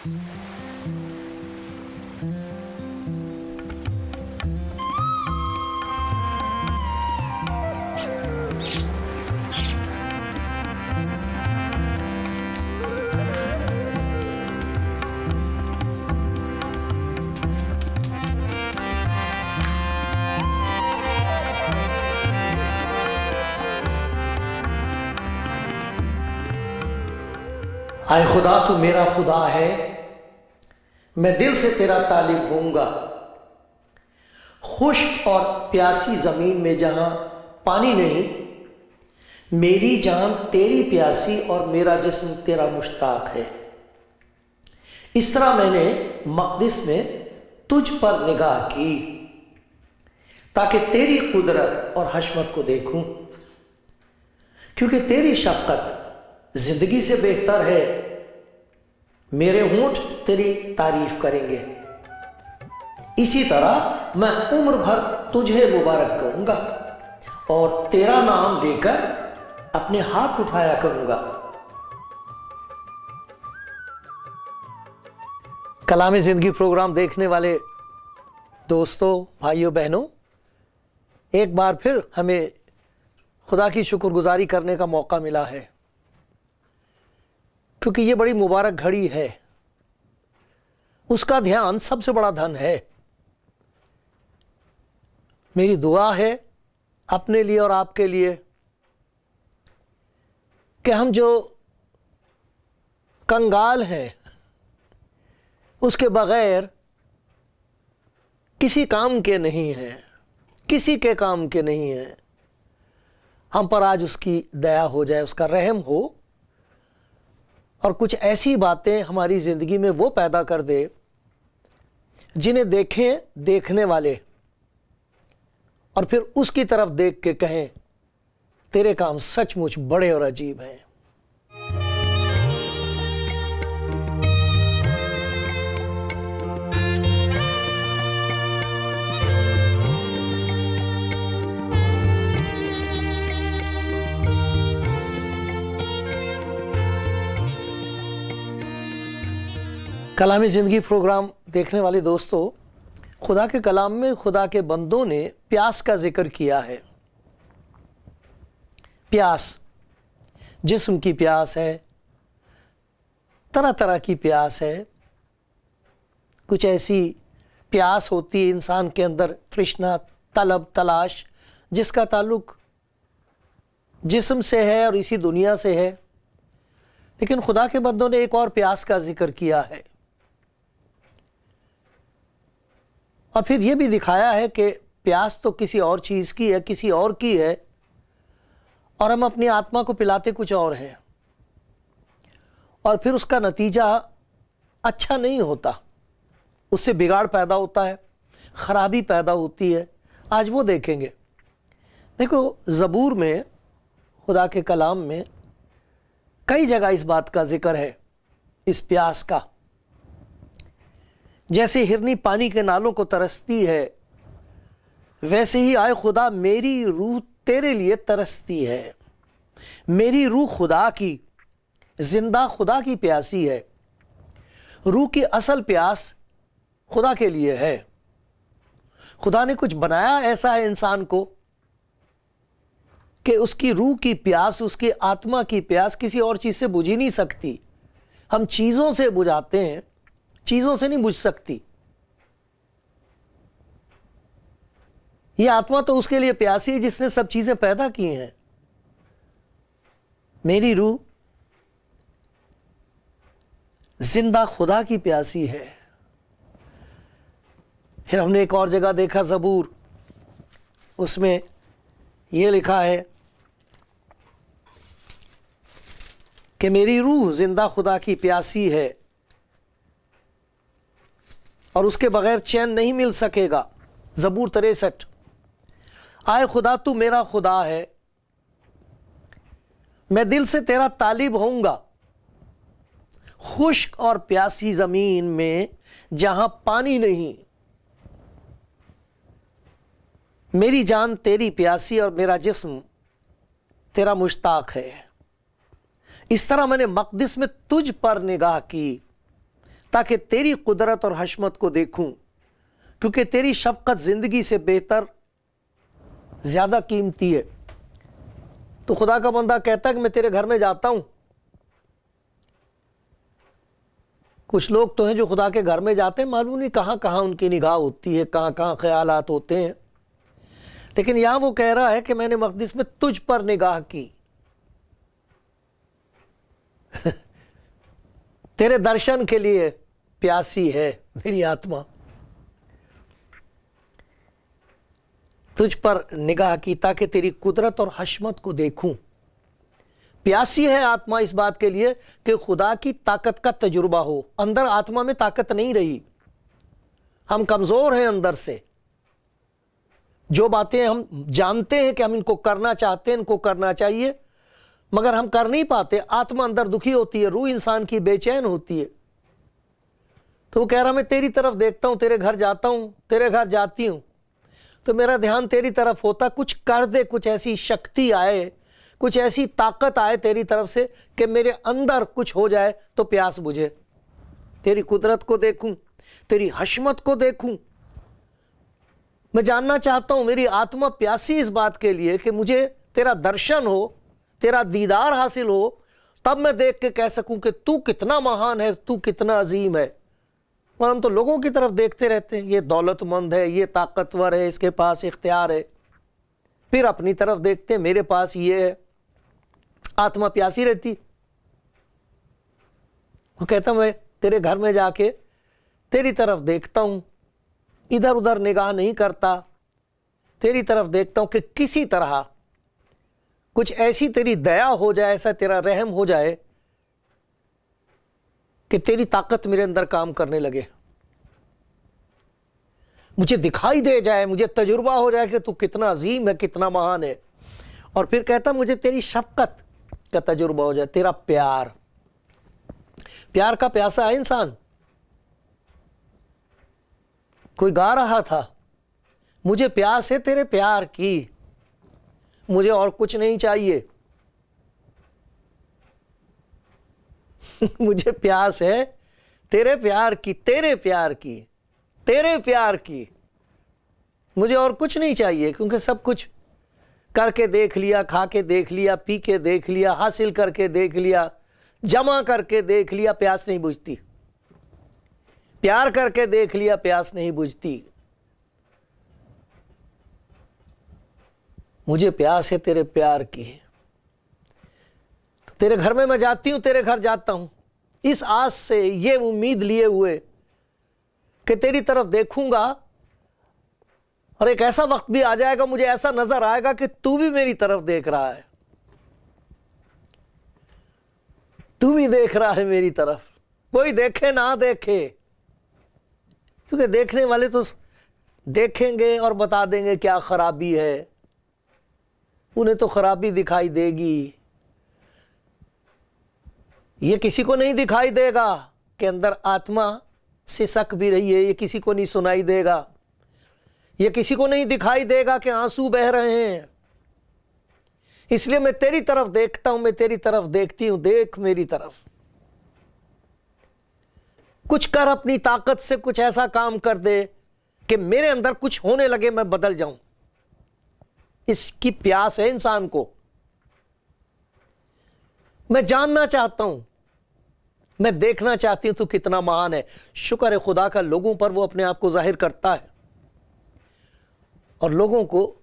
آئے خدا تو میرا خدا ہے، میں دل سے تیرا طالب ہوں گا۔ خشک اور پیاسی زمین میں جہاں پانی نہیں، میری جان تیری پیاسی اور میرا جسم تیرا مشتاق ہے۔ اس طرح میں نے مقدس میں تجھ پر نگاہ کی تاکہ تیری قدرت اور حشمت کو دیکھوں، کیونکہ تیری شفقت زندگی سے بہتر ہے۔ میرے ہونٹ تیری تعریف کریں گے، اسی طرح میں عمر بھر تجھے مبارک کروں گا اور تیرا نام لے کر اپنے ہاتھ اٹھایا کروں گا۔ کلام زندگی پروگرام دیکھنے والے دوستوں، بھائیوں، بہنوں، ایک بار پھر ہمیں خدا کی شکر گزاری کرنے کا موقع ملا ہے، کیونکہ یہ بڑی مبارک گھڑی ہے۔ اس کا دھیان سب سے بڑا دھن ہے۔ میری دعا ہے اپنے لیے اور آپ کے لیے کہ ہم جو کنگال ہیں، اس کے بغیر کسی کام کے نہیں ہیں، کسی کے کام کے نہیں ہیں۔ ہم پر آج اس کی دیا ہو جائے، اس کا رحم ہو، اور کچھ ایسی باتیں ہماری زندگی میں وہ پیدا کر دے جنہیں دیکھیں دیکھنے والے اور پھر اس کی طرف دیکھ کے کہیں تیرے کام سچ مچ بڑے اور عجیب ہیں۔ کلامی زندگی پروگرام دیکھنے والے دوستو، خدا کے کلام میں خدا کے بندوں نے پیاس کا ذکر کیا ہے۔ پیاس، جسم کی پیاس ہے، طرح طرح کی پیاس ہے۔ کچھ ایسی پیاس ہوتی ہے انسان کے اندر، ترشنا، طلب، تلاش، جس کا تعلق جسم سے ہے اور اسی دنیا سے ہے۔ لیکن خدا کے بندوں نے ایک اور پیاس کا ذکر کیا ہے، اور پھر یہ بھی دکھایا ہے کہ پیاس تو کسی اور چیز کی ہے، کسی اور کی ہے، اور ہم اپنی آتما کو پلاتے کچھ اور ہیں، اور پھر اس کا نتیجہ اچھا نہیں ہوتا، اس سے بگاڑ پیدا ہوتا ہے، خرابی پیدا ہوتی ہے۔ آج وہ دیکھیں گے۔ دیکھو، زبور میں، خدا کے کلام میں کئی جگہ اس بات کا ذکر ہے، اس پیاس کا۔ جیسے ہرنی پانی کے نالوں کو ترستی ہے، ویسے ہی آئے خدا میری روح تیرے لیے ترستی ہے۔ میری روح خدا کی، زندہ خدا کی پیاسی ہے۔ روح کی اصل پیاس خدا کے لیے ہے۔ خدا نے کچھ بنایا ایسا ہے انسان کو کہ اس کی روح کی پیاس، اس کی آتما کی پیاس کسی اور چیز سے بجھ ہی نہیں سکتی۔ ہم چیزوں سے بجھاتے ہیں، چیزوں سے نہیں بجھ سکتی۔ یہ آتما تو اس کے لیے پیاسی ہے جس نے سب چیزیں پیدا کی ہیں۔ میری روح زندہ خدا کی پیاسی ہے۔ پھر ہم نے ایک اور جگہ دیکھا زبور، اس میں یہ لکھا ہے کہ میری روح زندہ خدا کی پیاسی ہے اور اس کے بغیر چین نہیں مل سکے گا۔ زبور 63۔ آئے خدا تو میرا خدا ہے، میں دل سے تیرا طالب ہوں گا۔ خشک اور پیاسی زمین میں جہاں پانی نہیں، میری جان تیری پیاسی اور میرا جسم تیرا مشتاق ہے۔ اس طرح میں نے مقدس میں تجھ پر نگاہ کی تاکہ تیری قدرت اور حشمت کو دیکھوں، کیونکہ تیری شفقت زندگی سے بہتر، زیادہ قیمتی ہے۔ تو خدا کا بندہ کہتا ہے کہ میں تیرے گھر میں جاتا ہوں۔ کچھ لوگ تو ہیں جو خدا کے گھر میں جاتے ہیں، معلوم نہیں کہاں کہاں ان کی نگاہ ہوتی ہے، کہاں کہاں خیالات ہوتے ہیں، لیکن یہاں وہ کہہ رہا ہے کہ میں نے مقدس میں تجھ پر نگاہ کی، تیرے درشن کے لیے پیاسی ہے میری آتما، تجھ پر نگاہ کی تاکہ تیری قدرت اور حشمت کو دیکھوں۔ پیاسی ہے آتما اس بات کے لیے کہ خدا کی طاقت کا تجربہ ہو۔ اندر آتما میں طاقت نہیں رہی، ہم کمزور ہیں اندر سے، جو باتیں ہم جانتے ہیں کہ ہم ان کو کرنا چاہتے ہیں، ان کو کرنا چاہیے، مگر ہم کر نہیں پاتے، آتما اندر دکھی ہوتی ہے، روح انسان کی بے چین ہوتی ہے۔ تو وہ کہہ رہا میں تیری طرف دیکھتا ہوں، تیرے گھر جاتا ہوں، تیرے گھر جاتی ہوں، تو میرا دھیان تیری طرف ہوتا، کچھ کر دے، کچھ ایسی شکتی آئے، کچھ ایسی طاقت آئے تیری طرف سے کہ میرے اندر کچھ ہو جائے تو پیاس بجھے، تیری قدرت کو دیکھوں، تیری حشمت کو دیکھوں۔ میں جاننا چاہتا ہوں، میری آتما پیاسی اس بات کے لیے کہ مجھے تیرا درشن ہو، تیرا دیدار حاصل ہو، تب میں دیکھ کے کہہ سکوں کہ تو کتنا مہان ہے، تو کتنا عظیم ہے۔ اور ہم تو لوگوں کی طرف دیکھتے رہتے ہیں، یہ دولت مند ہے، یہ طاقتور ہے، اس کے پاس اختیار ہے، پھر اپنی طرف دیکھتے ہیں میرے پاس یہ ہے۔ آتما پیاسی رہتی، وہ کہتا میں تیرے گھر میں جا کے تیری طرف دیکھتا ہوں، ادھر ادھر نگاہ نہیں کرتا، تیری طرف دیکھتا ہوں کہ کسی طرح کچھ ایسی تیری دیا ہو جائے، ایسا تیرا رحم ہو جائے کہ تیری طاقت میرے اندر کام کرنے لگے، مجھے دکھائی دے جائے، مجھے تجربہ ہو جائے کہ تو کتنا عظیم ہے، کتنا مہان ہے۔ اور پھر کہتا مجھے تیری شفقت کا تجربہ ہو جائے، تیرا پیار، پیار کا پیاسا ہے انسان۔ کوئی گا رہا تھا، مجھے پیاس ہے تیرے پیار کی، مجھے اور کچھ نہیں چاہیے، مجھے پیاس ہے تیرے پیار کی، تیرے پیار کی، تیرے پیار کی، مجھے اور کچھ نہیں چاہیے، کیونکہ سب کچھ کر کے دیکھ لیا، کھا کے دیکھ لیا، پی کے دیکھ لیا، حاصل کر کے دیکھ لیا، جمع کر کے دیکھ لیا، پیاس نہیں بجھتی، پیار کر کے دیکھ لیا، پیاس نہیں بجھتی، مجھے پیاس ہے تیرے پیار کی۔ تیرے گھر میں جاتی ہوں، تیرے گھر جاتا ہوں، اس آس سے، یہ امید لیے ہوئے کہ تیری طرف دیکھوں گا، اور ایک ایسا وقت بھی آ جائے گا، مجھے ایسا نظر آئے گا کہ تو بھی میری طرف دیکھ رہا ہے، تو بھی دیکھ رہا ہے میری طرف، کوئی دیکھے نہ دیکھے، کیونکہ دیکھنے والے تو دیکھیں گے اور بتا دیں گے کیا خرابی ہے، انہیں تو خرابی دکھائی دے گی، یہ کسی کو نہیں دکھائی دے گا کہ اندر آتما سسک بھی رہی ہے، یہ کسی کو نہیں سنائی دے گا، یہ کسی کو نہیں دکھائی دے گا کہ آنسو بہ رہے ہیں۔ اس لیے میں تیری طرف دیکھتا ہوں، میں تیری طرف دیکھتی ہوں، دیکھ میری طرف، کچھ کر، اپنی طاقت سے کچھ ایسا کام کر دے کہ میرے اندر کچھ ہونے لگے، میں بدل جاؤں۔ اس کی پیاس ہے انسان کو۔ میں جاننا چاہتا ہوں، میں دیکھنا چاہتی ہوں تو کتنا مہان ہے۔ شکر ہے خدا کا، لوگوں پر وہ اپنے آپ کو ظاہر کرتا ہے، اور لوگوں کو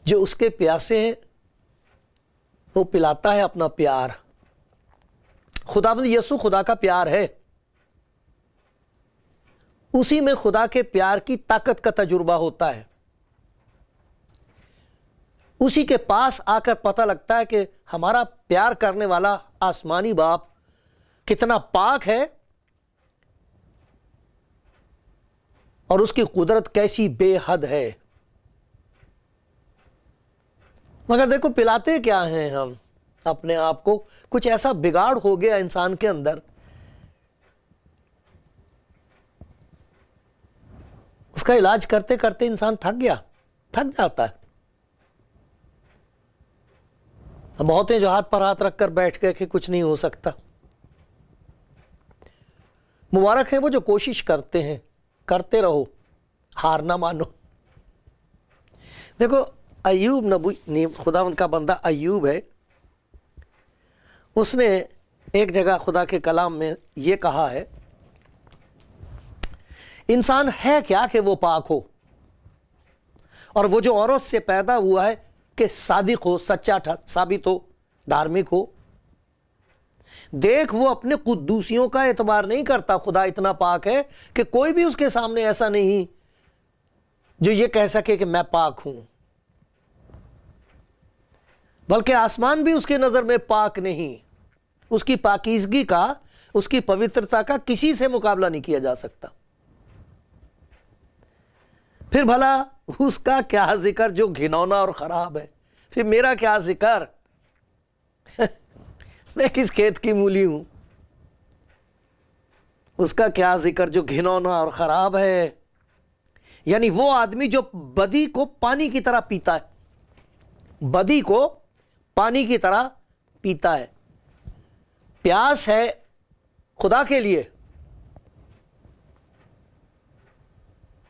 جو اس کے پیاسے ہیں وہ پلاتا ہے اپنا پیار۔ خداوند یسوع خدا کا پیار ہے، اسی میں خدا کے پیار کی طاقت کا تجربہ ہوتا ہے، اسی کے پاس آ کر پتہ لگتا ہے کہ ہمارا پیار کرنے والا آسمانی باپ کتنا پاک ہے، اور اس کی قدرت کیسی بے حد ہے۔ مگر دیکھو پلاتے کیا ہیں ہم اپنے آپ کو، کچھ ایسا بگاڑ ہو گیا انسان کے اندر، اس کا علاج کرتے کرتے انسان تھک جاتا ہے۔ بہت ہیں جو ہاتھ پر ہاتھ رکھ کر بیٹھ گئے کہ کچھ نہیں ہو سکتا، مبارک ہے وہ جو کوشش کرتے ہیں، کرتے رہو، ہار نہ مانو۔ دیکھو ایوب نبی، خداوند کا بندہ ایوب ہے، اس نے ایک جگہ خدا کے کلام میں یہ کہا ہے، انسان ہے کیا کہ وہ پاک ہو، اور وہ جو عورت سے پیدا ہوا ہے کہ صادق ہو، سچا ثابت ہو، دھارمک ہو۔ دیکھ وہ اپنے قدوسیوں کا اعتبار نہیں کرتا، خدا اتنا پاک ہے کہ کوئی بھی اس کے سامنے ایسا نہیں جو یہ کہہ سکے کہ میں پاک ہوں، بلکہ آسمان بھی اس کے نظر میں پاک نہیں، اس کی پاکیزگی کا، اس کی پوترتا کا کسی سے مقابلہ نہیں کیا جا سکتا۔ پھر بھلا اس کا کیا ذکر جو گھنونا اور خراب ہے، پھر میرا کیا ذکر، میں کس کھیت کی مولی ہوں، اس کا کیا ذکر جو گھنونا اور خراب ہے۔ یعنی وہ آدمی جو بدی کو پانی کی طرح پیتا ہے، بدی کو پانی کی طرح پیتا ہے۔ پیاس ہے خدا کے لیے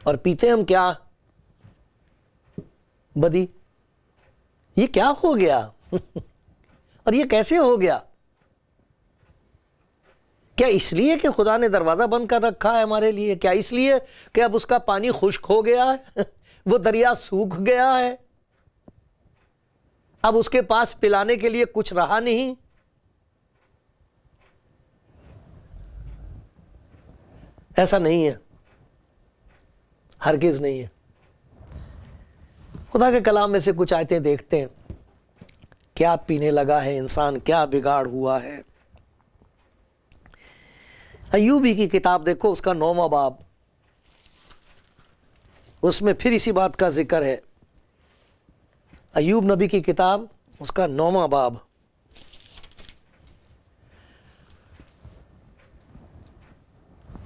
اور پیتے ہم کیا؟ بدی۔ یہ کیا ہو گیا اور یہ کیسے ہو گیا؟ کیا اس لیے کہ خدا نے دروازہ بند کر رکھا ہے ہمارے لیے؟ کیا اس لیے کہ اب اس کا پانی خشک ہو گیا ہے، وہ دریا سوکھ گیا ہے، اب اس کے پاس پلانے کے لیے کچھ رہا نہیں؟ ایسا نہیں ہے، ہرگز نہیں ہے۔ خدا کے کلام میں سے کچھ آیتیں دیکھتے ہیں، کیا پینے لگا ہے انسان، کیا بگاڑ ہوا ہے۔ ایوبی کی کتاب دیکھو، اس کا 9واں باب، اس میں پھر اسی بات کا ذکر ہے۔ ایوب نبی کی کتاب، اس کا 9واں باب،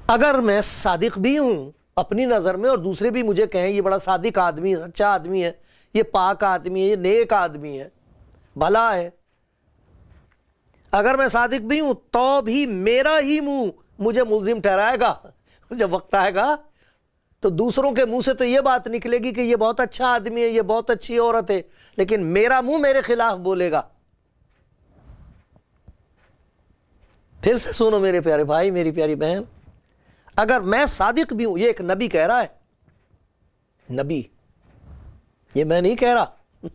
اگر میں صادق بھی ہوں اپنی نظر میں اور دوسرے بھی مجھے کہیں یہ بڑا صادق آدمی ہے، اچھا آدمی ہے، یہ پاک آدمی ہے، یہ نیک آدمی ہے، بھلا ہے، اگر میں صادق بھی ہوں تو بھی میرا ہی منہ مجھے ملزم ٹھہرائے گا۔ جب وقت آئے گا تو دوسروں کے منہ سے تو یہ بات نکلے گی کہ یہ بہت اچھا آدمی ہے، یہ بہت اچھی عورت ہے، لیکن میرا منہ میرے خلاف بولے گا۔ پھر سے سنو میرے پیارے بھائی، میری پیاری بہن، اگر میں صادق بھی ہوں، یہ ایک نبی کہہ رہا ہے، نبی، یہ میں نہیں کہہ رہا،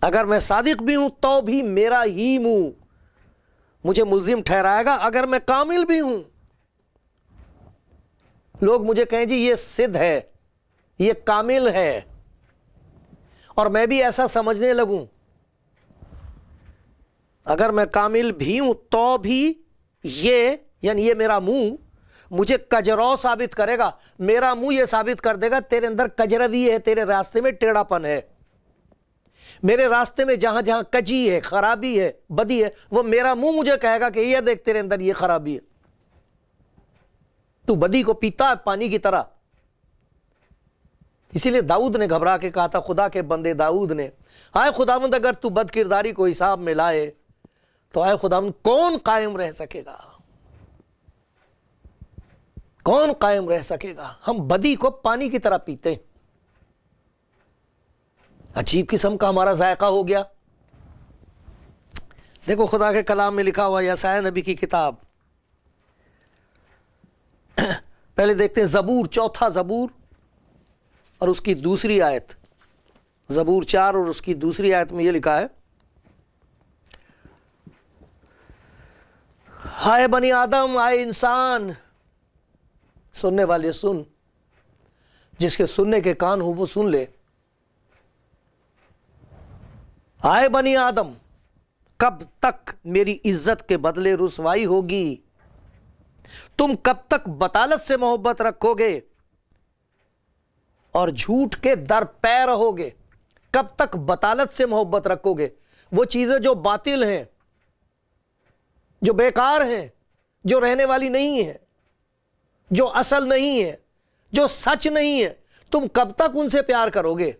اگر میں صادق بھی ہوں تو بھی میرا ہی منہ مجھے ملزم ٹھہرائے گا۔ اگر میں کامل بھی ہوں، لوگ مجھے کہیں جی یہ سدھ ہے، یہ کامل ہے، اور میں بھی ایسا سمجھنے لگوں، اگر میں کامل بھی ہوں تو بھی یہ، یعنی یہ میرا منہ مجھے کجرو ثابت کرے گا، میرا منہ یہ ثابت کر دے گا تیرے اندر کجروی ہے، تیرے راستے میں ٹیڑھا پن ہے، میرے راستے میں جہاں جہاں کجی ہے، خرابی ہے، بدی ہے، وہ میرا منہ مجھے کہے گا کہ یہ دیکھ تیرے اندر یہ خرابی ہے، تو بدی کو پیتا ہے پانی کی طرح۔ اسی لیے داؤد نے گھبرا کے کہا تھا، خدا کے بندے داؤد نے، آئے خداوند اگر تو بد کرداری کو حساب میں لائے تو آئے خداوند کون قائم رہ سکے گا، کون قائم رہ سکے گا؟ ہم بدی کو پانی کی طرح پیتے ہیں۔ عجیب قسم کا ہمارا ذائقہ ہو گیا۔ دیکھو خدا کے کلام میں لکھا ہوا یسعیاہ نبی کی کتاب، پہلے دیکھتے ہیں زبور، 4 زبور اور اس کی دوسری آیت، زبور 4 اور اس کی دوسری آیت میں یہ لکھا ہے، ہائے بنی آدم، آئے انسان، سننے والے سن، جس کے سننے کے کان ہو وہ سن لے، آئے بنی آدم، کب تک میری عزت کے بدلے رسوائی ہوگی؟ تم کب تک بطالت سے محبت رکھو گے اور جھوٹ کے در پے رہو گے؟ کب تک بطالت سے محبت رکھو گے؟ وہ چیزیں جو باطل ہیں، جو بیکار ہیں، جو رہنے والی نہیں ہیں، جو اصل نہیں ہے، جو سچ نہیں ہے، تم کب تک ان سے پیار کرو گے؟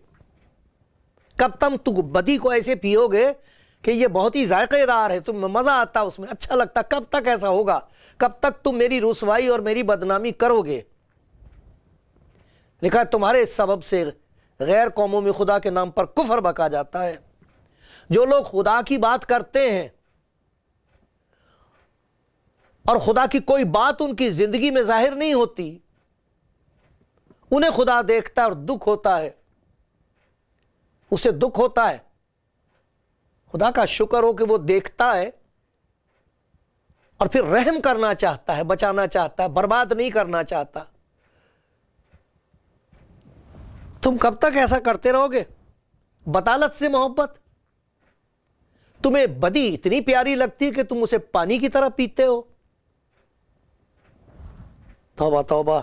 کب تم بدی کو ایسے پیو گے کہ یہ بہت ہی ذائقے دار ہے، تمہیں مزہ آتا اس میں، اچھا لگتا، کب تک ایسا ہوگا؟ کب تک تم میری رسوائی اور میری بدنامی کرو گے؟ لکھا ہے تمہارے اس سبب سے غیر قوموں میں خدا کے نام پر کفر بکا جاتا ہے۔ جو لوگ خدا کی بات کرتے ہیں اور خدا کی کوئی بات ان کی زندگی میں ظاہر نہیں ہوتی، انہیں خدا دیکھتا ہے اور دکھ ہوتا ہے، اسے دکھ ہوتا ہے۔ خدا کا شکر ہو کہ وہ دیکھتا ہے اور پھر رحم کرنا چاہتا ہے، بچانا چاہتا ہے، برباد نہیں کرنا چاہتا۔ تم کب تک ایسا کرتے رہو گے؟ بطالت سے محبت، تمہیں بدی اتنی پیاری لگتی ہے کہ تم اسے پانی کی طرح پیتے ہو۔ توبہ توبہ،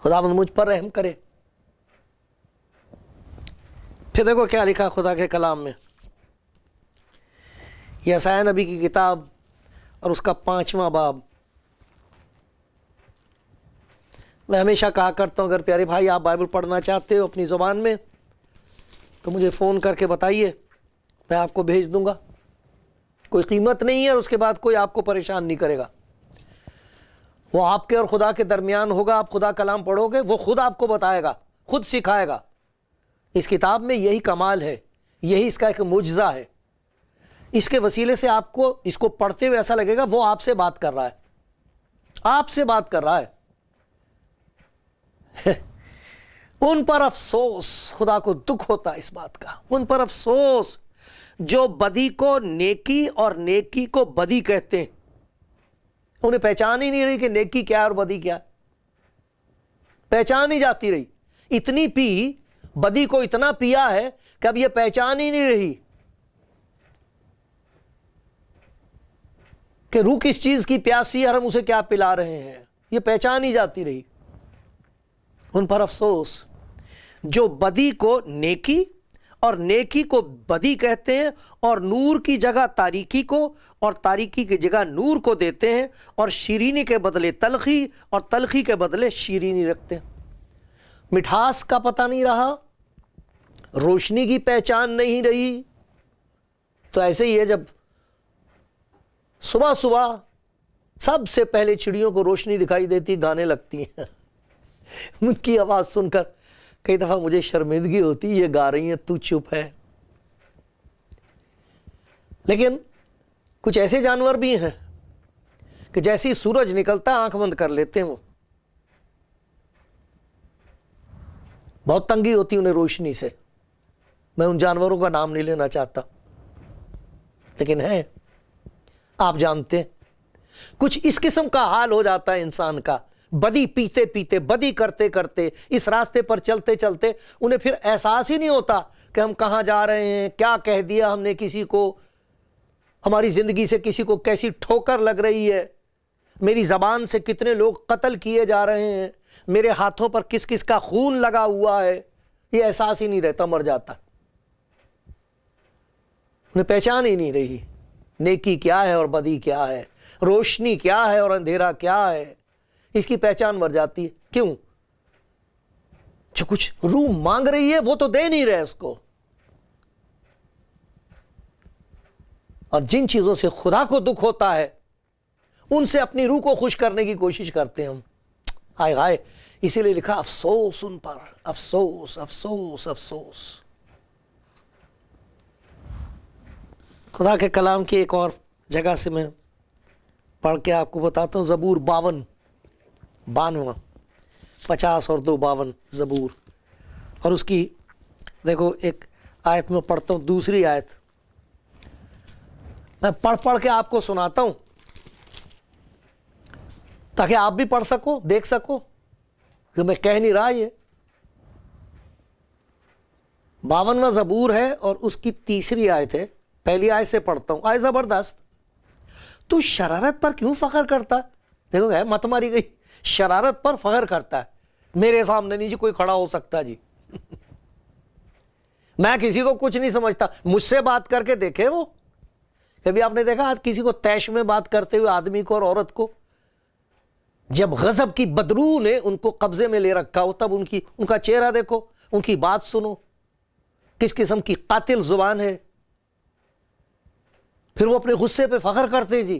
خداوند مجھ پر رحم کرے۔ پھر دیکھو کیا لکھا خدا کے کلام میں، یہ یسعیاہ نبی کی کتاب اور اس کا 5واں باب۔ میں ہمیشہ کہا کرتا ہوں اگر پیارے بھائی آپ بائبل پڑھنا چاہتے ہو اپنی زبان میں تو مجھے فون کر کے بتائیے، میں آپ کو بھیج دوں گا۔ کوئی قیمت نہیں ہے اور اس کے بعد کوئی آپ کو پریشان نہیں کرے گا، وہ آپ کے اور خدا کے درمیان ہوگا۔ آپ خدا کلام پڑھو گے، وہ خود آپ کو بتائے گا، خود سکھائے گا۔ اس کتاب میں یہی کمال ہے، یہی اس کا ایک معجزہ ہے۔ اس کے وسیلے سے آپ کو اس کو پڑھتے ہوئے ایسا لگے گا وہ آپ سے بات کر رہا ہے، آپ سے بات کر رہا ہے۔ ان پر افسوس، خدا کو دکھ ہوتا ہے اس بات کا، ان پر افسوس جو بدی کو نیکی اور نیکی کو بدی کہتے ہیں۔ انہیں پہچان ہی نہیں رہی کہ نیکی کیا اور بدی کیا، پہچان ہی جاتی رہی۔ اتنی پی، بدی کو اتنا پیا ہے کہ اب یہ پہچان ہی نہیں رہی کہ روح کس چیز کی پیاسی ہے اور ہم اسے کیا پلا رہے ہیں، یہ پہچان ہی جاتی رہی۔ ان پر افسوس جو بدی کو نیکی اور نیکی کو بدی کہتے ہیں اور نور کی جگہ تاریکی کو اور تاریکی کی جگہ نور کو دیتے ہیں اور شیرینی کے بدلے تلخی اور تلخی کے بدلے شیرینی رکھتے ہیں۔ مٹھاس کا پتہ نہیں رہا، روشنی کی پہچان نہیں رہی۔ تو ایسے ہی ہے جب صبح صبح سب سے پہلے چڑیوں کو روشنی دکھائی دیتی، گانے لگتی ہیں۔ ان کی آواز سن کر کئی دفعہ مجھے شرمندگی ہوتی، یہ گا رہی ہیں، تو چپ ہے۔ لیکن کچھ ایسے جانور بھی ہیں کہ جیسے ہی سورج نکلتا آنکھ بند کر لیتے ہیں، وہ بہت تنگی ہوتی انہیں روشنی سے۔ میں ان جانوروں کا نام نہیں لینا چاہتا، لیکن ہیں، آپ جانتے ہیں۔ کچھ اس قسم کا حال ہو جاتا ہے انسان کا، بدی پیتے پیتے، بدی کرتے کرتے، اس راستے پر چلتے چلتے انہیں پھر احساس ہی نہیں ہوتا کہ ہم کہاں جا رہے ہیں، کیا کہہ دیا ہم نے کسی کو، ہماری زندگی سے کسی کو کیسی ٹھوکر لگ رہی ہے، میری زبان سے کتنے لوگ قتل کیے جا رہے ہیں، میرے ہاتھوں پر کس کس کا خون لگا ہوا ہے، یہ احساس ہی نہیں رہتا، مر جاتا۔ انہیں پہچان ہی نہیں رہی نیکی کیا ہے اور بدی کیا ہے، روشنی کیا ہے اور اندھیرا کیا ہے، اس کی پہچان مر جاتی ہے۔ کیوں؟ جو کچھ روح مانگ رہی ہے وہ تو دے نہیں رہے اس کو، اور جن چیزوں سے خدا کو دکھ ہوتا ہے ان سے اپنی روح کو خوش کرنے کی کوشش کرتے ہیں ہم۔ ہائے ہائے، اسی لیے لکھا افسوس ان پر، افسوس افسوس افسوس۔ خدا کے کلام کی ایک اور جگہ سے میں پڑھ کے آپ کو بتاتا ہوں، زبور 52، 50 اور 2 52 زبور، اور اس کی دیکھو ایک آیت میں پڑھتا ہوں، دوسری آیت میں پڑھ کے آپ کو سناتا ہوں تاکہ آپ بھی پڑھ سکو، دیکھ سکو کہ میں کہہ نہیں رہا۔ یہ 52واں زبور ہے اور اس کی تیسری آیت ہے۔ پہلی آیت سے پڑھتا ہوں، آیت زبردست۔ تو شرارت پر کیوں فخر کرتا ہے؟ دیکھو ہے مت ماری گئی، شرارت پر فخر کرتا ہے۔ میرے سامنے نہیں جی کوئی کھڑا ہو سکتا جی، میں کسی کو کچھ نہیں سمجھتا، مجھ سے بات کر کے دیکھے۔ وہ کبھی آپ نے دیکھا کسی کو طیش میں بات کرتے ہوئے، آدمی کو اور عورت کو؟ جب غضب کی بدرو نے ان کو قبضے میں لے رکھا ہو تب ان کا چہرہ دیکھو، ان کی بات سنو، کس قسم کی قاتل زبان ہے۔ پھر وہ اپنے غصے پہ فخر کرتے جی،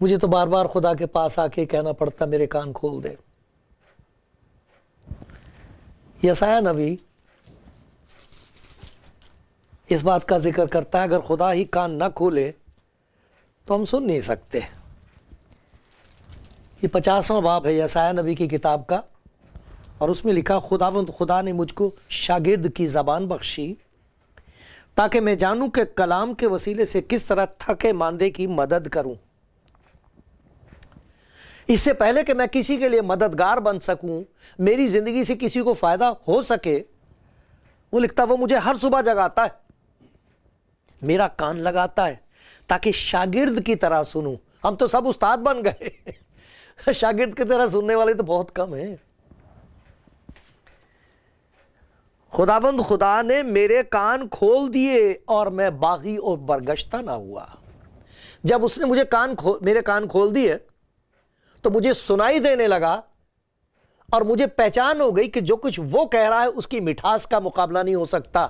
مجھے تو بار بار خدا کے پاس آ کے کہنا پڑتا میرے کان کھول دے. یسایہ نبی اس بات کا ذکر کرتا ہے اگر خدا ہی کان نہ کھولے تو ہم سن نہیں سکتے. یہ 50واں باب ہے یسایہ نبی کی کتاب کا، اور اس میں لکھا خدا نے مجھ کو شاگرد کی زبان بخشی تاکہ میں جانوں کہ کلام کے وسیلے سے کس طرح تھکے ماندے کی مدد کروں. اس سے پہلے کہ میں کسی کے لیے مددگار بن سکوں، میری زندگی سے کسی کو فائدہ ہو سکے، وہ لکھتا وہ مجھے ہر صبح جگاتا ہے، میرا کان لگاتا ہے تاکہ شاگرد کی طرح سنوں. ہم تو سب استاد بن گئے، شاگرد کی طرح سننے والے تو بہت کم ہیں. خداوند خدا نے میرے کان کھول دیے اور میں باغی اور برگشتہ نہ ہوا. جب اس نے میرے کان کھول دیے تو مجھے سنائی دینے لگا اور مجھے پہچان ہو گئی کہ جو کچھ وہ کہہ رہا ہے اس کی مٹھاس کا مقابلہ نہیں ہو سکتا.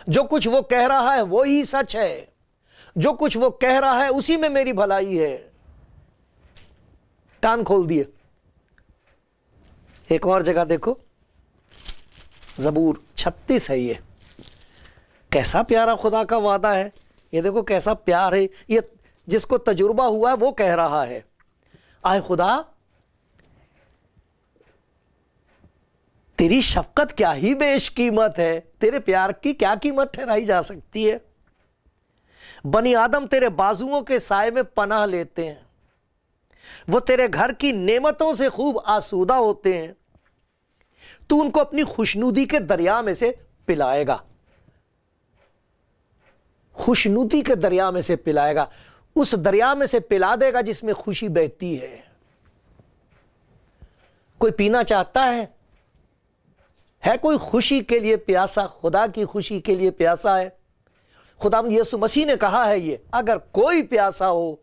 جو کچھ وہ کہہ رہا ہے وہی سچ ہے، جو کچھ وہ کہہ رہا ہے اسی میں میری بھلائی ہے. کان کھول دیے. ایک اور جگہ دیکھو، زبور 36 ہے. یہ کیسا پیارا خدا کا وعدہ ہے. یہ دیکھو کیسا پیار ہے. یہ جس کو تجربہ ہوا ہے وہ کہہ رہا ہے، آئے خدا تیری شفقت کیا ہی بیش قیمت ہے، تیرے پیار کی کیا قیمت ٹھہرائی جا سکتی ہے. بنی آدم تیرے بازوؤں کے سائے میں پناہ لیتے ہیں، وہ تیرے گھر کی نعمتوں سے خوب آسودہ ہوتے ہیں. تو ان کو اپنی خوشنودی کے دریا میں سے پلائے گا. خوشنودی کے دریا میں سے پلائے گا، اس دریا میں سے پلا دے گا جس میں خوشی بہتی ہے. کوئی پینا چاہتا ہے کوئی خوشی کے لیے پیاسا، خدا کی خوشی کے لیے پیاسا ہے. خدا یسوع مسیح نے کہا ہے یہ اگر کوئی پیاسا ہو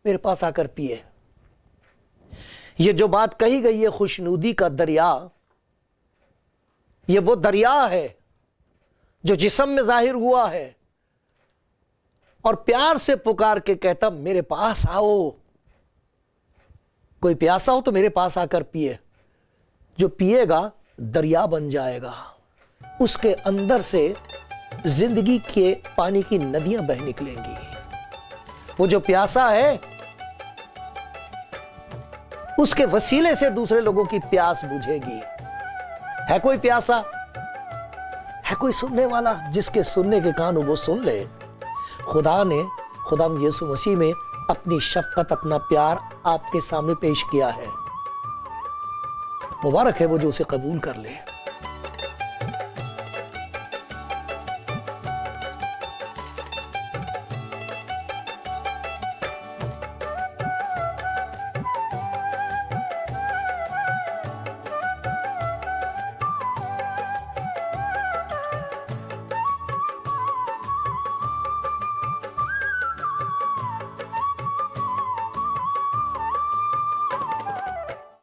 میرے پاس آ کر پیے. یہ جو بات کہی گئی ہے خوشنودی کا دریا، یہ وہ دریا ہے جو جسم میں ظاہر ہوا ہے اور پیار سے پکار کے کہتا میرے پاس آؤ. کوئی پیاسا ہو تو میرے پاس آ کر پیے. جو پیے گا دریا بن جائے گا، اس کے اندر سے زندگی کے پانی کی ندیاں بہ نکلیں گی. وہ جو پیاسا ہے اس کے وسیلے سے دوسرے لوگوں کی پیاس بجھے گی. ہے کوئی پیاسا؟ ہے کوئی سننے والا؟ جس کے سننے کے کان ہو وہ سن لے. خدا نے یسوع مسیح میں اپنی شفقت، اپنا پیار آپ کے سامنے پیش کیا ہے. مبارک ہے وہ جو اسے قبول کر لے.